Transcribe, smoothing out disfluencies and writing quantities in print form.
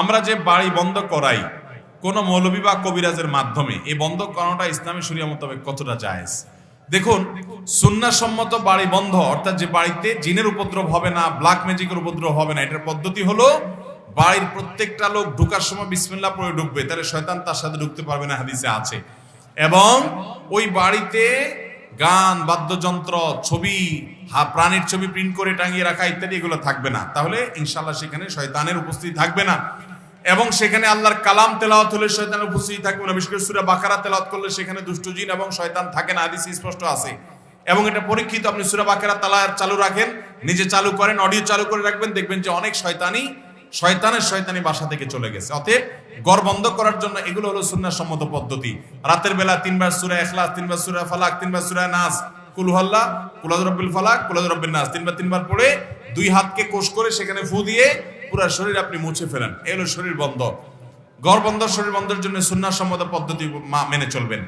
আমরা যে বাড়ি বন্ধ করাই কোন মৌলবী বা কবিরাজের মাধ্যমে, এই বন্ধ করানোটা ইসলামী শরিয়া মোতাবেক কতটা জায়েজ? দেখুন, সুন্নাহসম্মত বাড়ি বন্ধ অর্থাৎ যে বাড়িতে জিনের উপদ্রব হবে না, ব্ল্যাক ম্যাজিকের উপদ্রব হবে না, এটার পদ্ধতি হলো বাড়ির প্রত্যেকটা লোক ঢোকার সময় বিসমিল্লাহ পড়ে ঢুকবে, তাহলে শয়তান তার সাথে ঢুকতে পারবে না, হাদিসে আছে। এবং ওই বাড়িতে গান, বাদ্যযন্ত্র, ছবি, প্রাণীর ছবি প্রিন্ট করে টাঙিয়ে রাখা ইত্যাদি এগুলো থাকবে না, তাহলে ইনশাআল্লাহ সেখানে শয়তানের উপস্থিতি থাকবে না। এবং সেখানে আল্লাহর কালাম তেলাওয়াত হলে শয়তানের উপস্থিতি থাকবে না। বিশেষ করে সূরা বাকারা তেলাওয়াত করলে সেখানে দুষ্ট জিন এবং শয়তান থাকে না, হাদিসে স্পষ্ট আছে। এবং এটা পরীক্ষিত, আপনি সূরা বাকারা চালু রাখেন, নিজে চালু করেন, অডিও চালু করে রাখবেন, দেখবেন যে অনেক শয়তানি বাসা থেকে চলে গেছে। অতএব ঘর বন্ধ করার জন্য এগুলো হলো সুন্নাহসম্মত পদ্ধতি। রাতের বেলা 3 বার সূরা ইখলাস, 3 বার সূরা ফালাক, 3 বার সূরা নাস, কুল হুয়াল্লাহ, কুল আউযু বিরাব্বিল ফালাক, কুল আউযু বিরাব্বিন নাস 3 বার পড়ে 2 হাতকে কোষ করে সেখানে ফু দিয়ে পুরো শরীর আপনি মুছে ফেলেন। এই হলো শরীর বন্ধ। ঘর বন্ধ, শরীর বন্ধের জন্য সুন্নাহসম্মত পদ্ধতি মেনে চলবেন।